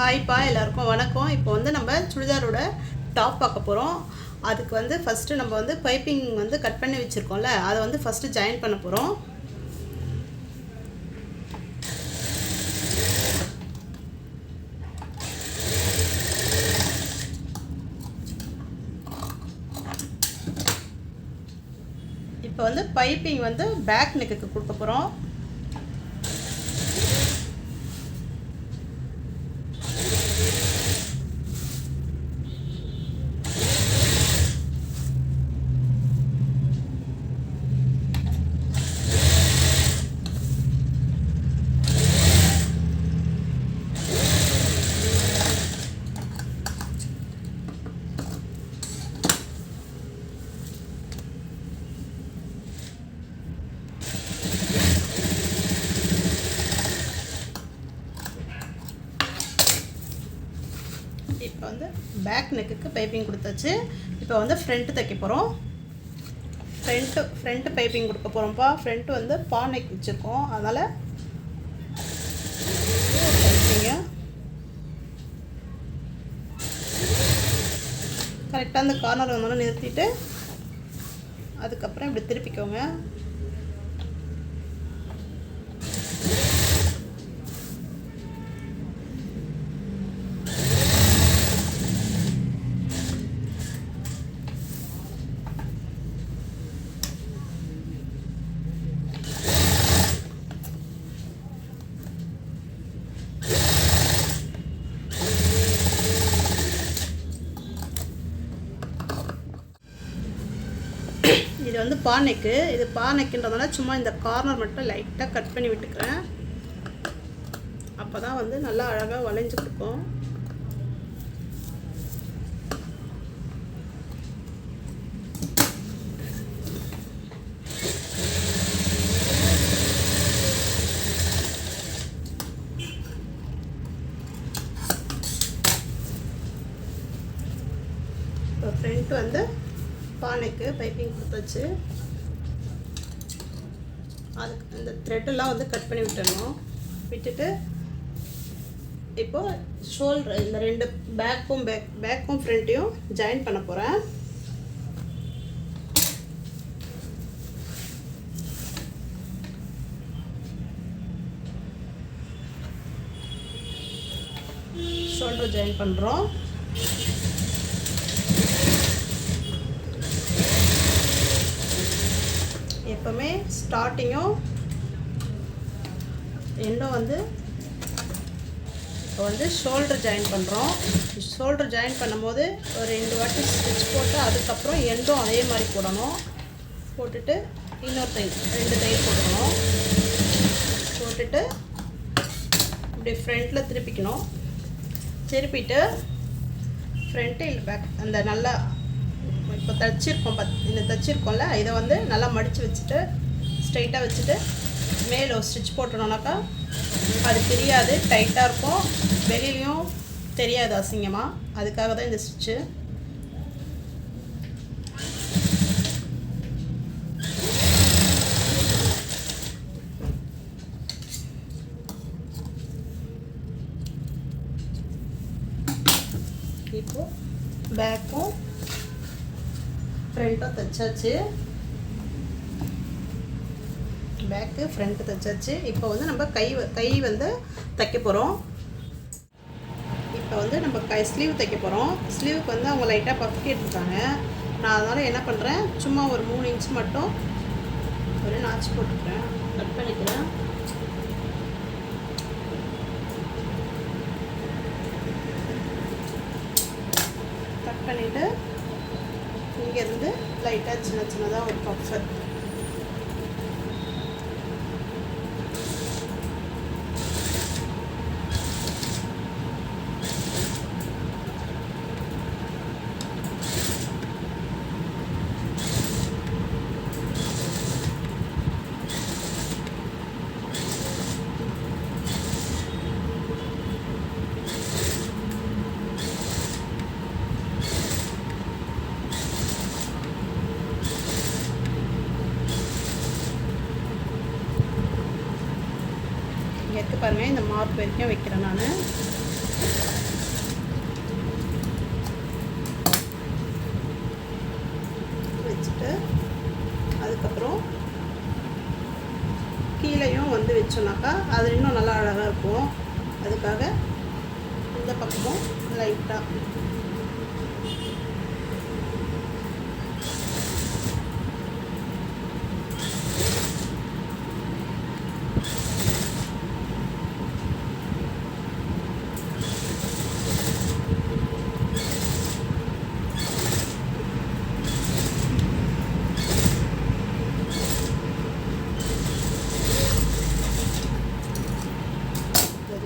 ஹாய்ப்பா, எல்லாருக்கும் வணக்கம். இப்போ வந்து நம்ம சுடிதாரோட டாப் பார்க்க போகிறோம். அதுக்கு வந்து ஃபஸ்ட்டு நம்ம வந்து பைப்பிங் வந்து கட் பண்ணி வச்சுருக்கோம்ல, அதை வந்து ஃபஸ்ட்டு ஜாயின் பண்ண போகிறோம். இப்போ வந்து பைப்பிங் வந்து பேக் நெக்குக்கு கொடுக்க போகிறோம். இப்போ வந்து பேக் நெக்குக்கு பைப்பிங் கொடுத்தாச்சு. இப்போ வந்து ஃப்ரண்ட்டு தைக்க போகிறோம். ஃப்ரண்ட்டு பைப்பிங் கொடுக்க போகிறோம்ப்பா. ஃப்ரண்ட்டு வந்து பா நெக் வச்சுருக்கோம், அதனால் பைப்பிங்க கரெக்டாக அந்த கார்னர் வந்தோன்னு நிறுத்திட்டு அதுக்கப்புறம் இப்படி திருப்பிக்கோங்க. இது வந்து பானைக்கு, இது பானைக்குன்றதுனால சும்மா இந்த கார்னர் மட்டும் லைட்டாக கட் பண்ணி விட்டுக்கிறேன். அப்போ தான் வந்து நல்லா அழகாக வளைஞ்சு கொடுக்கும். இப்போ ஃப்ரண்ட் வந்து பானைக்கு பைப்பிங் கொடுத்தாச்சு. அதுக்கு இந்த த்ரெட்டெல்லாம் வந்து கட் பண்ணி விட்டுட்டு இப்போது ஷோல்டர் இந்த ரெண்டு பேக்கும் ஃப்ரண்ட்டையும் ஜாயின் பண்ண போகிறேன். ஷோல்டர் ஜாயின் பண்ணுறோம். எப்போவுமே ஸ்டார்டிங்கும் எண்டும் வந்து இப்போ வந்து ஷோல்டர் ஜாயின் பண்ணுறோம். ஷோல்டர் ஜாயின் பண்ணும்போது ஒரு 2 வாட்டி ஸ்டிச் போட்டு அதுக்கப்புறம் எண்டும் அதே மாதிரி போடணும். போட்டுட்டு இன்னொரு தையல் 2 தையல் போட்டுக்கணும். போட்டுட்டு இப்படி ஃப்ரண்ட்டில் திருப்பிக்கணும். திருப்பிட்டு ஃப்ரண்ட்டு இல்லை பேக் அந்த நல்லா இப்போ தைச்சிருக்கோம்ல, இதை வந்து நல்லா மடித்து வச்சுட்டு ஸ்ட்ரைட்டாக வச்சுட்டு மேலே ஒரு ஸ்டிச் போட்டோம்னாக்கா அது தெரியாது, டைட்டாக இருக்கும், வெளியிலையும் தெரியாது அசிங்கமாக. அதுக்காக தான் இந்த ஸ்டிச்சு. இப்போது பேக்கும் ஃப்ரண்ட்டும் தைச்சாச்சு. Bag front தைச்சாச்சு. இப்போ வந்து நம்ம கை வந்து தைக்க போகிறோம். இப்போ வந்து நம்ம ஸ்லீவ் தைக்க போகிறோம். ஸ்லீவுக்கு வந்து அவங்க லைட்டாக பஃப் கேட்டிருக்காங்க. நான் அதனால் என்ன பண்ணுறேன், சும்மா ஒரு 3 இன்ச் மட்டும் ஒரு நாச்சு போட்டுக்கிறேன், கட் பண்ணிக்கிறேன். கட் பண்ணிவிட்டு இங்கேருந்து லைட்டாக சின்னதாக ஒரு பஃபர் இங்கே இருக்குது பாருங்கள். இந்த மார்க் வரைக்கும் வைக்கிறேன் நான். பிரிச்சோம்னாக்கா அது இன்னும் நல்லா அழகாக இருக்கும். அதுக்காக இந்த பக்கமும் லைட்டாக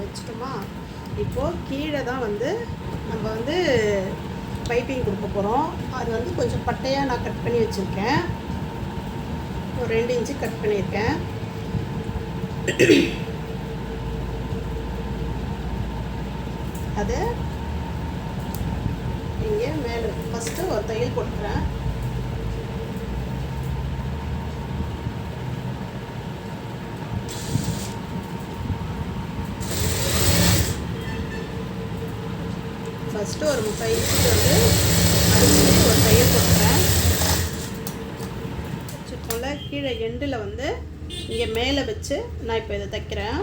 வச்சுட்டோமா. இப்போது கீழே தான் வந்து நம்ம வந்து பைப்பிங் கொடுக்க போகிறோம். அது வந்து கொஞ்சம் பட்டையாக நான் கட் பண்ணி வச்சுருக்கேன். ஒரு 2 இன்ச்சு கட் பண்ணியிருக்கேன். அது இங்கே மேலே ஃபஸ்ட்டு ஒரு தையல் போட்டுக்கிறேன். ஃபஸ்ட்டு ஒரு 30 இன்ச்சுக்கு வந்து அடிச்சு ஒரு தையல் போட்டுக்கிறேன். வச்சுக்கோல கீழே எண்டில் வந்து இங்கே மேலே வச்சு நான் இப்போ இதை தைக்கிறேன்.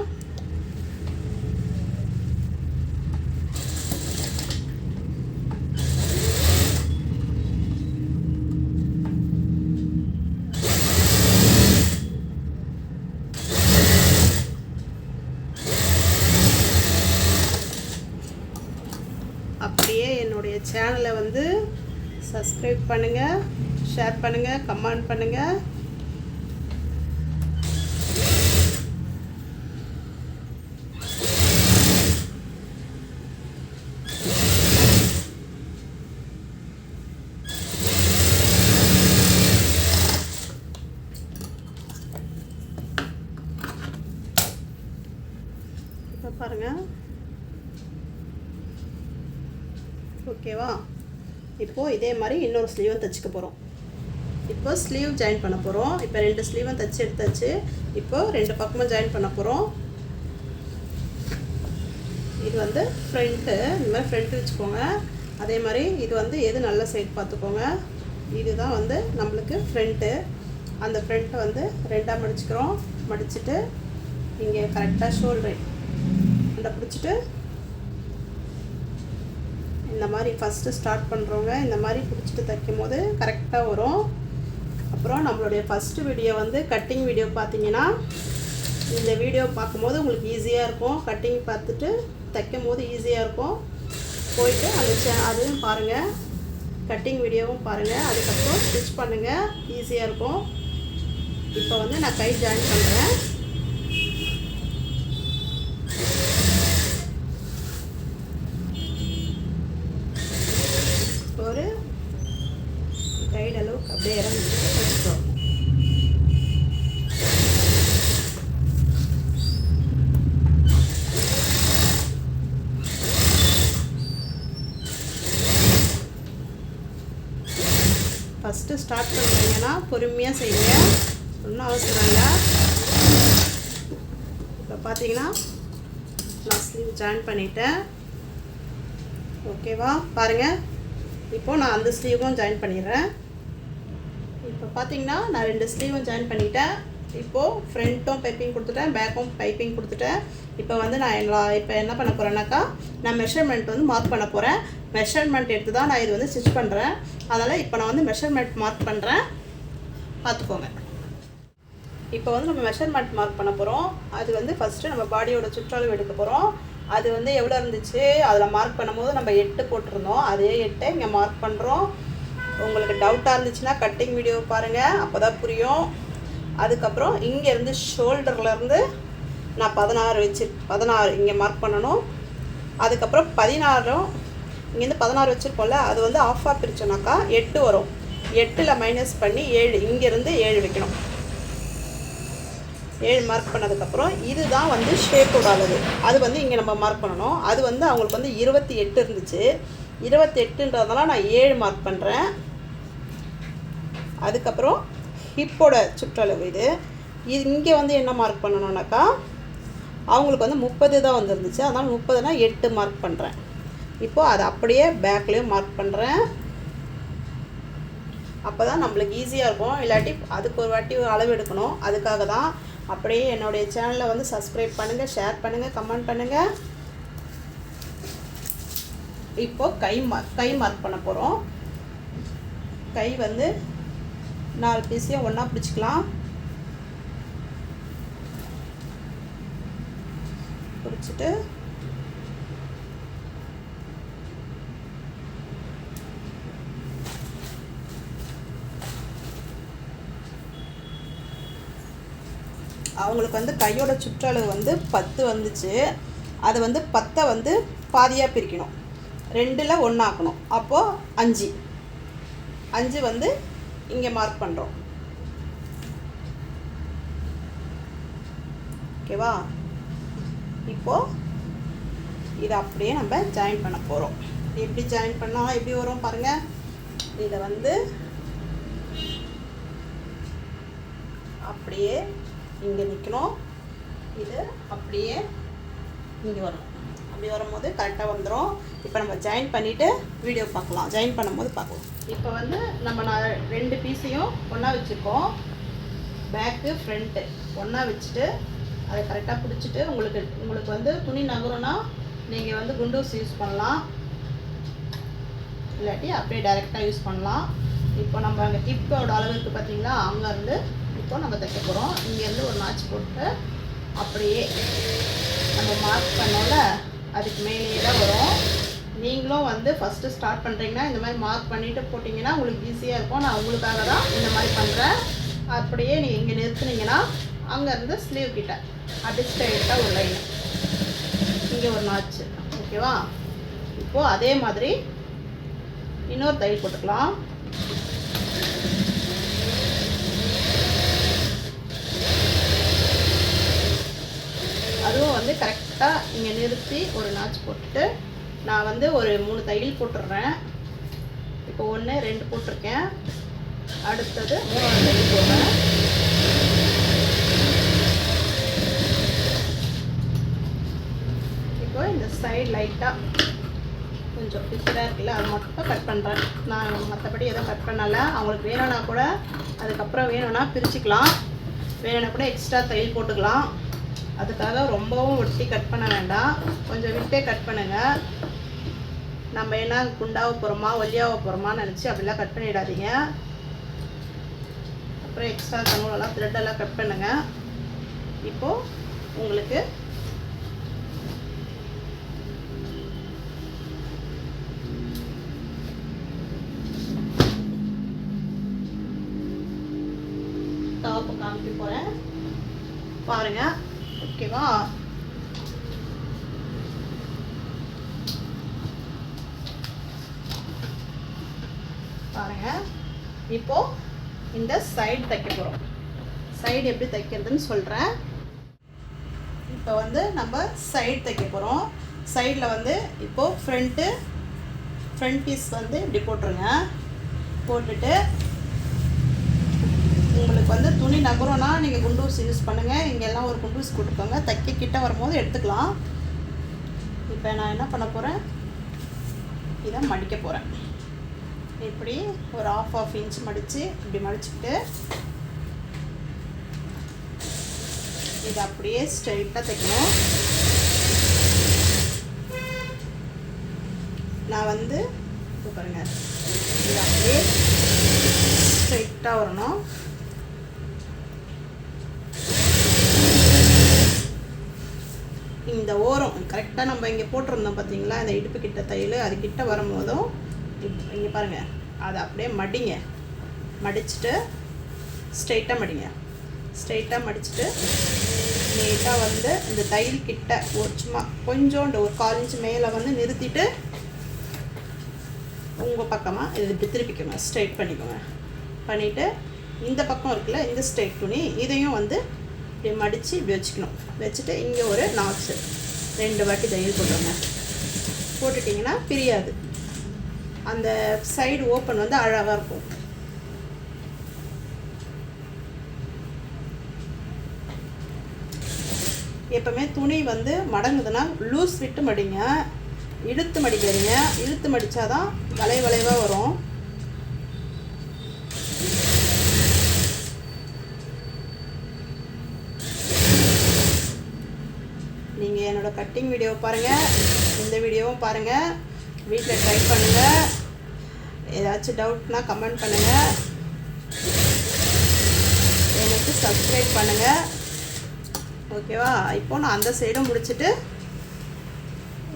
அப்படியே என்னுடைய சேனலை வந்து சப்ஸ்கிரைப் பண்ணுங்கள், ஷேர் பண்ணுங்கள், கமெண்ட் பண்ணுங்கள். இப்போ பாருங்கள். ஓகேவா? இப்போது இதே மாதிரி இன்னொரு ஸ்லீவும் தைச்சிக்க போகிறோம். இப்போ ஸ்லீவ் ஜாயின் பண்ண போகிறோம். இப்போ 2 ஸ்லீவும் தைச்சி எடுத்தாச்சு. இப்போது 2 பக்கமும் ஜாயின் பண்ண போகிறோம். இது வந்து ஃப்ரண்ட்டு, இந்த மாதிரி ஃப்ரண்ட்டு வச்சுக்கோங்க. அதே மாதிரி இது வந்து எது நல்ல சைடு பார்த்துக்கோங்க. இதுதான் வந்து நம்மளுக்கு ஃப்ரண்ட்டு. அந்த ஃப்ரண்ட்டை வந்து 2ஆக மடிச்சுக்கிறோம். மடிச்சுட்டு இங்கே கரெக்டாக ஷோல்டர் அந்த பிடிச்சிட்டு இந்த மாதிரி ஃபஸ்ட்டு ஸ்டார்ட் பண்ணுறவங்க இந்த மாதிரி பிடிச்சிட்டு தைக்கும் போது கரெக்டாக வரும். அப்புறம் நம்மளுடைய ஃபஸ்ட்டு வீடியோ வந்து கட்டிங் வீடியோ பார்த்தீங்கன்னா இந்த வீடியோ பார்க்கும்போது உங்களுக்கு ஈஸியாக இருக்கும். கட்டிங் பார்த்துட்டு தைக்கும் போது ஈஸியாக இருக்கும். போயிட்டு அந்த அதுவும் பாருங்கள், கட்டிங் வீடியோவும் பாருங்கள். அதுக்கப்புறம் ஸ்டிச் பண்ணுங்கள், ஈஸியாக இருக்கும். இப்போ வந்து நான் கை ஜாயின் பண்ணுறேன். ஒரு கைடு அளவுக்கு அப்படியே இறங்கிட்டு வச்சுக்கோம். ஃபஸ்ட்டு ஸ்டார்ட் பண்ணுறீங்கன்னா பொறுமையாக செய்யுங்க, ஒன்றும் அவசரம் இல்லை. இப்போ பார்த்தீங்கன்னா நான் ஸ்லீவ் ஜாயின் பண்ணிட்டேன். ஓகேவா? பாருங்கள், இப்போது நான் அந்த ஸ்லீவும் ஜாயின் பண்ணிடுறேன். இப்போ பார்த்தீங்கன்னா நான் 2 ஸ்லீவும் ஜாயின் பண்ணிட்டேன். இப்போது ஃப்ரண்ட்டும் பைப்பிங் கொடுத்துட்டேன், பேக்கும் பைப்பிங் கொடுத்துட்டேன். இப்போ வந்து நான் இப்போ என்ன பண்ண போகிறேன்னாக்கா, நான் மெஷர்மெண்ட் வந்து மார்க் பண்ண போகிறேன். மெஷர்மெண்ட் எடுத்து தான் நான் இது வந்து ஸ்டிச் பண்ணுறேன். அதனால் இப்போ நான் வந்து மெஷர்மெண்ட் மார்க் பண்ணுறேன், பார்த்துக்கோங்க. இப்போ வந்து நம்ம மெஷர்மெண்ட் மார்க் பண்ண போகிறோம். அது வந்து ஃபஸ்ட்டு நம்ம பாடியோட சுற்றளவு எடுக்க போகிறோம். அது வந்து எவ்வளோ இருந்துச்சு அதில் மார்க் பண்ணும்போது நம்ம 8 போட்டிருந்தோம். அதே 8 இங்கே மார்க் பண்ணுறோம். உங்களுக்கு டவுட்டாக இருந்துச்சுன்னா கட்டிங் வீடியோ பாருங்கள், அப்போ தான் புரியும். அதுக்கப்புறம் இங்கேருந்து ஷோல்டர்லேருந்து நான் 16 இங்கே மார்க் பண்ணணும். அதுக்கப்புறம் 16 இங்கேருந்து 16 வச்சுருக்கோம்ல, அது வந்து ஆஃபாக பிரித்தோன்னாக்கா 8 வரும். 8ல் மைனஸ் பண்ணி 7, இங்கேருந்து 7 வைக்கணும். 7 மார்க் பண்ணதுக்கப்புறம் இதுதான் வந்து ஷேப்போட அளவு. அது வந்து இங்கே நம்ம மார்க் பண்ணணும். அது வந்து அவங்களுக்கு வந்து 28 இருந்துச்சு. 28ன்றதுனால நான் 7 மார்க் பண்ணுறேன். அதுக்கப்புறம் ஹிப்போட சுற்றளவு இது இங்கே வந்து என்ன மார்க் பண்ணணும்னாக்கா, அவங்களுக்கு வந்து 30 தான் வந்துருந்துச்சு. அதனால் 30னா 8 மார்க் பண்ணுறேன். இப்போது அதை அப்படியே பேக்லேயும் மார்க் பண்ணுறேன். அப்போ தான் நம்மளுக்கு ஈஸியாக இருக்கும். இல்லாட்டி அதுக்கு ஒரு வாட்டி அளவு எடுக்கணும். அதுக்காக தான் அப்படியே என்னுடைய சேனலை வந்து சப்ஸ்கிரைப் பண்ணுங்கள், ஷேர் பண்ணுங்கள், கமெண்ட் பண்ணுங்கள். இப்போது கை மார்க் பண்ண போகிறோம். கை வந்து 4 பீஸையும் ஒன்றா பிடிச்சிக்கலாம். பிடிச்சிட்டு அவங்களுக்கு வந்து கையோட சுற்றளவு வந்து 10 வந்துச்சு. அதை வந்து 10 வந்து பாதியாக பிரிக்கணும், 2ல் 1 ஆக்கணும். அப்போது 5 வந்து இங்கே மார்க் பண்ணுறோம். ஓகேவா? இப்போது இதை அப்படியே நம்ம ஜாயின் பண்ண போகிறோம். எப்படி ஜாயின் பண்ணால் எப்படி வரும் பாருங்கள். இதை வந்து அப்படியே இங்கே நிற்கணும், இது அப்படியே இங்கே வரும். அப்படி வரும்போது கரெக்டாக வந்துடும். இப்போ நம்ம ஜாயின் பண்ணிவிட்டு வீடியோ பார்க்கலாம். ஜாயின் பண்ணும்போது பார்க்கலாம். இப்போ வந்து நம்ம 2 பீஸையும் ஒன்றா வச்சுருக்கோம். பேக்கு ஃப்ரண்ட்டு ஒன்றா வச்சுட்டு அதை கரெக்டாக பிடிச்சிட்டு உங்களுக்கு வந்து துணி நகரும்னா நீங்கள் வந்து குண்டூஸ் யூஸ் பண்ணலாம், இல்லாட்டி அப்படியே டைரெக்டாக யூஸ் பண்ணலாம். இப்போ நம்ம அங்கே ஹிப்போட அளவுக்கு பார்த்தீங்களா, அங்கேருந்து இப்போ நம்ம தைக்க போகிறோம். இங்கேருந்து ஒரு நாச்சு போட்டு அப்படியே நம்ம மார்க் பண்ணோம்ல, அதுக்கு மேலேயே தான் வரும். நீங்களும் வந்து ஃபஸ்ட்டு ஸ்டார்ட் பண்ணுறீங்கன்னா இந்த மாதிரி மார்க் பண்ணிவிட்டு போட்டிங்கன்னா உங்களுக்கு ஈஸியாக இருக்கும். நான் உங்களுக்காக தான் இந்த மாதிரி பண்ணுறேன். அப்படியே நீங்கள் இங்கே நிறுத்துனீங்கன்னா அங்கேருந்து ஸ்லீவ் கிட்ட அப்படி ஸ்ட்ரைட்டாக ஒரு லைன், இங்கே ஒரு நாச்சு. ஓகேவா? இப்போது அதே மாதிரி இன்னொரு தையல் போட்டுக்கலாம். அதுவும் வந்து கரெக்டாக இங்கே நிறுத்தி ஒரு நாச்சு போட்டுட்டு நான் வந்து ஒரு 3 தையல் போட்டுடுறேன். இப்போ 1 2 போட்டிருக்கேன். அடுத்தது 3ஆவது தையல் போடுறேன். இப்போ இந்த சைடு லைட்டாக கொஞ்சம் பிச்சராக இருக்குல்ல, அது மட்டும் கட் பண்ணுறேன். நான் மற்றபடி எதுவும் கட் பண்ணலை. அவங்களுக்கு வேணும்னா கூட அதுக்கப்புறம் வேணும்னா பிரிச்சுக்கலாம், வேணும்னா கூட எக்ஸ்ட்ரா தையல் போட்டுக்கலாம். அதுக்காக ரொம்பவும் ஒட்டி கட் பண்ண வேண்டாம், கொஞ்சம் விட்டே கட் பண்ணுங்கள். நம்ம என்ன குண்டாக போகிறோமா ஒல்லியாக போகிறோமான்னு நினச்சி அப்படிலாம் கட் பண்ணிடாதீங்க. அப்புறம் எக்ஸ்ட்ரா தங்கலாம் த்ரெட்டெல்லாம் கட் பண்ணுங்கள். இப்போது உங்களுக்கு டாப்பு காமிக்க போகிறேன் பாருங்கள். ஓகேவா? பாருங்கள். இப்போது இந்த சைடு தைக்க போகிறோம். சைடு எப்படி தைக்கிறதுன்னு சொல்கிறேன். இப்போ வந்து நம்ம சைடு தைக்க போகிறோம். சைடில் வந்து இப்போது ஃப்ரண்ட் பீஸ் வந்து இப்படி போட்டுருங்க. போட்டுட்டு உங்களுக்கு வந்து துணி நகரம்னா நீங்கள் குண்டூஸ் யூஸ் பண்ணுங்கள். இங்கெல்லாம் ஒரு குண்டூஸ் கொடுத்துக்கோங்க. தைக்க கிட்ட வரும்போது எடுத்துக்கலாம். இப்போ நான் என்ன பண்ண போகிறேன், இதை மடிக்க போகிறேன். இப்படி ஒரு ½ இன்ச் மடித்து இப்படி மடிச்சுக்கிட்டு இதை அப்படியே ஸ்ட்ரைட்டாக தைக்கணும். நான் வந்து இப்போ பாருங்கள், இது அப்படியே ஸ்ட்ரைட்டாக வரணும். இந்த ஓரம் கரெக்டாக நம்ம இங்கே போட்டிருந்தோம் பார்த்தீங்களா, இந்த இடுப்பு கிட்ட தையல், அது கிட்ட வரும்போதும் இங்கே பாருங்கள், அதை அப்படியே மடிங்க. மடிச்சுட்டு ஸ்ட்ரைட்டாக மடிங்க. ஸ்ட்ரைட்டாக மடிச்சுட்டு நீட்டாக வந்து இந்த தையல் கிட்ட ஒரு சும்மா கொஞ்சோண்டு ஒரு 1/4 இன்ச் மேலே வந்து நிறுத்திட்டு உங்கள் பக்கமாக இது இப்படி திருப்பிக்கோங்க, ஸ்ட்ரைட் பண்ணிக்கோங்க. பண்ணிவிட்டு இந்த பக்கம் இருக்குல்ல, இந்த ஸ்ட்ரைட் துணி இதையும் வந்து இப்படி மடித்து இப்படி வச்சுக்கணும். வச்சுட்டு இங்கே ஒரு நாட்ஸு 2 வாட்டி தையல் போட்டுருங்க. போட்டுட்டிங்கன்னா பிரியாது. அந்த சைடு ஓப்பன் வந்து அழகாக இருக்கும். எப்போவுமே துணி வந்து மடங்குதுன்னா லூஸ் விட்டு மடிங்க, இழுத்து மடிக்கிறீங்க. இழுத்து மடித்தாதான் வளைவாக வரும். என்னோடய கட்டிங் வீடியோ பாருங்கள், இந்த வீடியோவும் பாருங்கள், வீட்டில் ட்ரை பண்ணுங்கள். ஏதாச்சும் டவுட்னா கமெண்ட் பண்ணுங்கள், எனக்கு சப்ஸ்கிரைப் பண்ணுங்கள். ஓகேவா? இப்போது நான் அந்த சைடும் முடிச்சுட்டு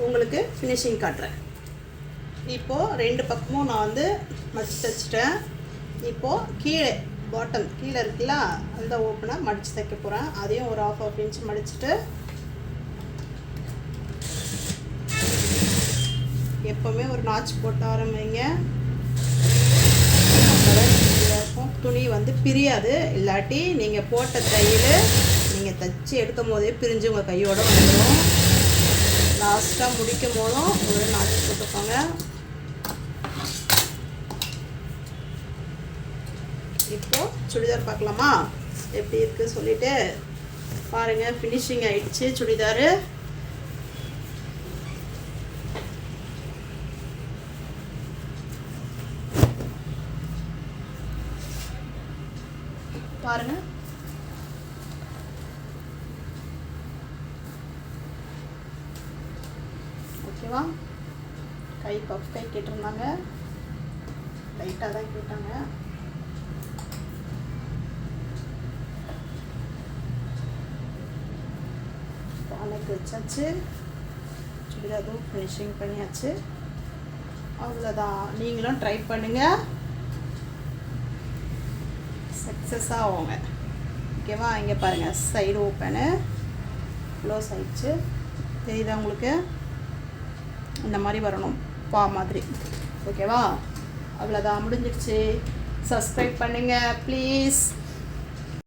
உங்களுக்கு ஃபினிஷிங் காட்டுறேன். இப்போது 2 பக்கமும் நான் வந்து மடிச்சு தைச்சிட்டேன். இப்போது கீழே இருக்குல்ல, அந்த ஓப்பனை மடித்து தைக்க போகிறேன். அதையும் ஒரு ½ இன்ச் மடிச்சுட்டு எப்போவுமே ஒரு நாச் போட்டு ஆரம்பிங்க. இருக்கும் துணி வந்து பிரியாது. இல்லாட்டி நீங்கள் போட்ட தையல் நீங்கள் தைச்சி எடுக்கும் போதே பிரிஞ்சு உங்கள் கையோட வந்துடும். லாஸ்ட்டாக முடிக்கும் போதும் ஒரு நாச்சு போட்டுக்கோங்க. இப்போது சுடிதார் பார்க்கலாமா எப்படி இருக்குது சொல்லிவிட்டு பாருங்கள். ஃபினிஷிங் ஆகிடுச்சு சுடிதார். பாருங்கள், ஓகேவா? கை பஃப் கை கேட்டிருந்தாங்க, லைட்டாக தான் கேட்டாங்க. பானைக்கு வச்சாச்சு, சுடிதாரும் ஃபினிஷிங் பண்ணியாச்சு. அவ்வளோதான். நீங்களும் ட்ரை பண்ணுங்கள், சக்ஸஸாக ஆகுங்க. ஓகேவா? இங்கே பாருங்கள், சைடு ஓப்பனு க்ளோஸ் ஆகிடுச்சு. தெரியுதா உங்களுக்கு? இந்த மாதிரி வரணும், பா மாதிரி. ஓகேவா? அவ்வளோதான், முடிஞ்சிடுச்சு. சப்ஸ்கிரைப் பண்ணுங்கள் ப்ளீஸ்.